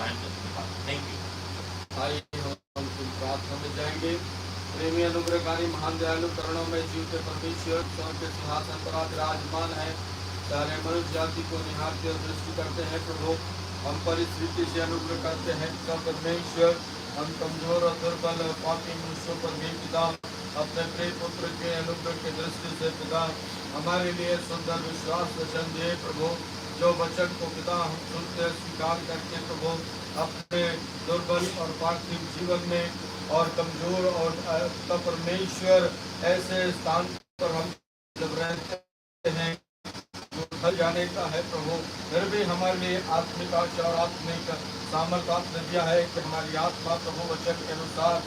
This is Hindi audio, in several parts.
ज्वाइन कर सके। Thank you. आइए हम प्रार्थना में जाएंगे। प्रेमी अनुग्रहकारी महान दयालु करुणा में जीवते परमेश्वर स्वर्ग के सिंहासन पर आज विराजमान है। सारे मनुष्य जाति को निहारते और दृष्टि करते हैं। प्रभु हम पर इस रीति से अनुग्रह करते हैं। सब परमेश्वर हम कमजोर और दुर्बल पापी मनुष्यों पर भी पिता अपने प्रिय पुत्र के अनुग्रह की दृष्टि से पिता हमारे लिए सुंदर विश्वास वचन दिए। प्रभु जो वचन को पिता हम सुनते स्वीकार करके प्रभु अपने दुर्बल और पार्थिव जीवन में और कमजोर और परमेश्वर ऐसे स्थान पर हम जब रहते हैं जो ढल जाने का है प्रभु, फिर भी हमारे लिए आत्मिक आशा और आत्मिक सामर्थ्य आपने दिया है कि हमारी आत्मा प्रभु वचन के अनुसार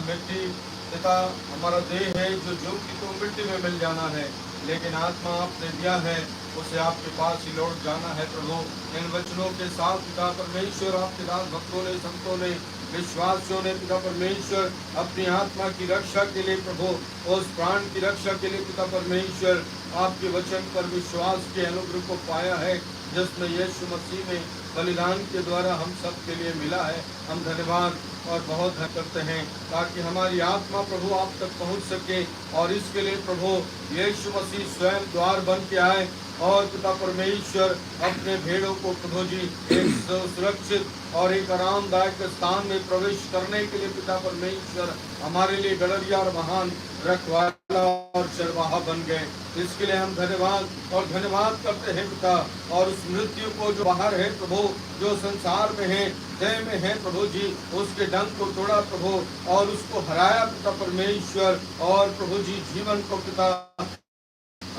मिट्टी पिता हमारा देह है जो कि तो मिट्टी में मिल जाना है, लेकिन आत्मा आपने दिया है उसे आपके पास ही लौट जाना है। प्रभु इन वचनों के साथ पिता परमेश्वर आपके दास भक्तों ने संतों ने विश्वासियों ने पिता परमेश्वर अपनी आत्मा की रक्षा के लिए प्रभु उस प्राण की रक्षा के लिए पिता परमेश्वर आपके वचन पर विश्वास के अनुग्रह को पाया है जिसमें यीशु मसीह में बलिदान के द्वारा हम सब के लिए मिला है। हम धन्यवाद और बहुत करते हैं ताकि हमारी आत्मा प्रभु आप तक पहुंच सके और इसके लिए प्रभु यीशु मसीह स्वयं द्वार बन के आए और पिता परमेश्वर अपने भेड़ों को प्रभु जी एक सुरक्षित और एक आरामदायक स्थान में प्रवेश करने के लिए पिता परमेश्वर हमारे लिए गड़रिया और महान रखवाला और चरवाहा बन गए। इसके लिए हम धन्यवाद करते हैं पिता। और उस मृत्यु को जो बाहर है प्रभु जो संसार में है देह में है प्रभु जी उसके डंक को तोड़ा प्रभु और उसको हराया पिता परमेश्वर और प्रभु जी जीवन को पिता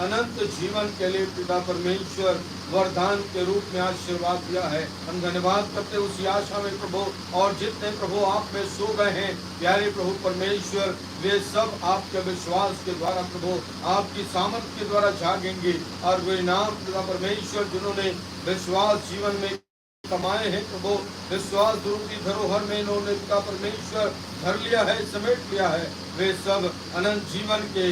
अनंत जीवन के लिए पिता परमेश्वर वरदान के रूप में आशीर्वाद दिया है। हम धन्यवाद करते उसी आशा में प्रभु और जितने प्रभु आप में सो गए हैं प्यारे प्रभु परमेश्वर वे सब आपके विश्वास के द्वारा प्रभु आपकी सामर्थ्य के द्वारा जागेंगे और वे नाम पिता परमेश्वर जिन्होंने विश्वास जीवन में कमाए हैं प्रभु विश्वास रूपी धरोहर में इन्होंने पिता परमेश्वर भर लिया है समेट लिया है वे सब अनंत जीवन के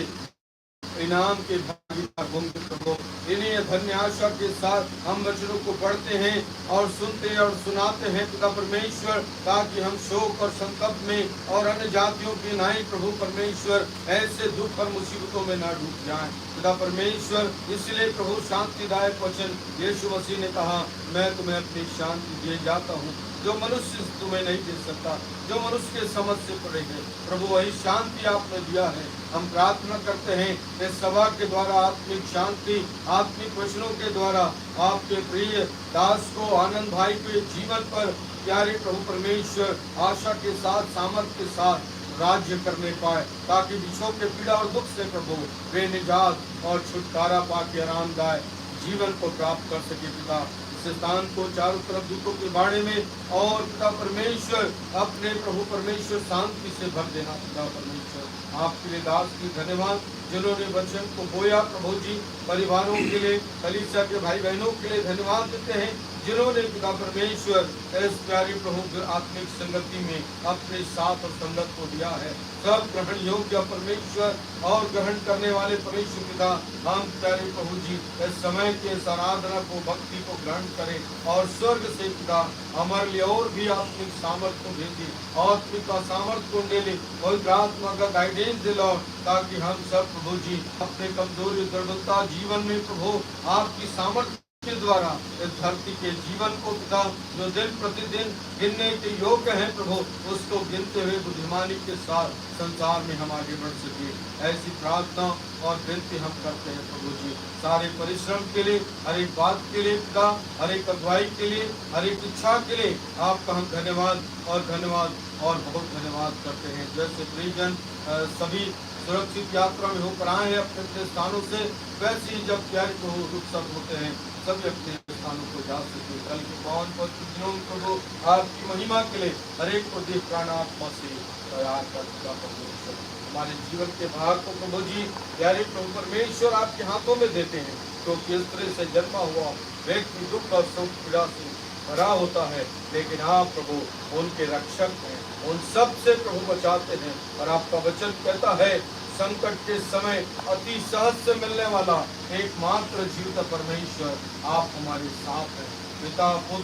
इनाम के भागीदार होंगे प्रभु। इन्हीं धन्य आशा के साथ हम वचनों को पढ़ते हैं और सुनते और सुनाते हैं पिता परमेश्वर ताकि हम शोक और संकट में और अन्य जातियों की नाई प्रभु परमेश्वर ऐसे दुख और मुसीबतों में ना डूब जाएं पिता परमेश्वर। इसलिए प्रभु शांतिदायक वचन यीशु मसीह ने कहा मैं तुम्हें अपनी शांति दिए जाता हूँ जो मनुष्य तुम्हें नहीं दे सकता जो मनुष्य के समझ से परे है प्रभु वही शांति आपने दिया है। हम प्रार्थना करते हैं इस सभा के द्वारा आत्मिक शांति आत्मिक वचनों के द्वारा आपके प्रिय दास को आनंद भाई के जीवन पर प्यारे प्रभु परमेश्वर आशा के साथ सामर्थ्य के साथ राज्य करने पाए ताकि विश्व के पीड़ा और दुख से प्रभु वे निजात और छुटकारा पाके आरामदायक जीवन को प्राप्त कर सके पिता। स्थान को चारों तरफ दूतों के बाड़े में और पिता परमेश्वर अपने प्रभु परमेश्वर शांति से भर देना पिता परमेश्वर। आपके लिए दास की धन्यवाद जिन्होंने वचन को बोया प्रभु जी परिवारों के लिए कलीसिया के भाई बहनों के लिए धन्यवाद देते हैं जिन्होंने पिता परमेश्वर इस प्यारी प्रभु आत्मिक संगति में अपने साथ और संगत को दिया है। सब ग्रहण योग्य परमेश्वर और ग्रहण करने वाले परमेश्वर पिता हम प्यारे प्रभु जी इस समय के इस आराधना को भक्ति को ग्रहण करें और स्वर्ग से पिता हमारे लिए और भी आत्मिक सामर्थ्य को भेजिए आत्मिक का सामर्थ्य को ले ले पवित्र आत्मा का गाइडेंस दिलाओ ताकि हम सब प्रभु जी अपने कमजोरी दुर्बलता जीवन में प्रभु आपकी सामर्थ्य के द्वारा इस धरती के जीवन को पिता जो दिन प्रतिदिन गिनने के योग्य है प्रभु उसको गिनते हुए बुद्धिमानी के साथ संसार में हम आगे बढ़ सके ऐसी प्रार्थना और विनती हम करते हैं प्रभु जी। सारे परिश्रम के लिए हर एक बात के लिए पिता हर एक अगुवाई के लिए हर एक इच्छा के लिए आपका हम धन्यवाद और बहुत धन्यवाद करते हैं। जैसे परिजन सभी सुरक्षित यात्रा में होकर आए हैं अपने अपने स्थानों से वैसे ही जब प्यारे प्रभु उत्सव होते हैं सभी अपने स्थानों को जा सके। कल के पावन पवित्र दिनों में प्रभु आपकी महिमा के लिए हर एक को देह प्राण आत्मा से तैयार कर चुका परमेश्वर हमारे जीवन के भाग को प्रभु जी प्यारे प्रभु परमेश्वर आपके हाथों में देते हैं तो किस तरह से जन्मा हुआ व्यक्ति दुख और सुख पीड़ा से भरा होता है लेकिन आप प्रभु उनके रक्षक हैं उन सब से प्रभु बचाते हैं और आपका वचन कहता है संकट के समय अति सहज से मिलने वाला एकमात्र जीवित परमेश्वर आप हमारे साथ हैं पिता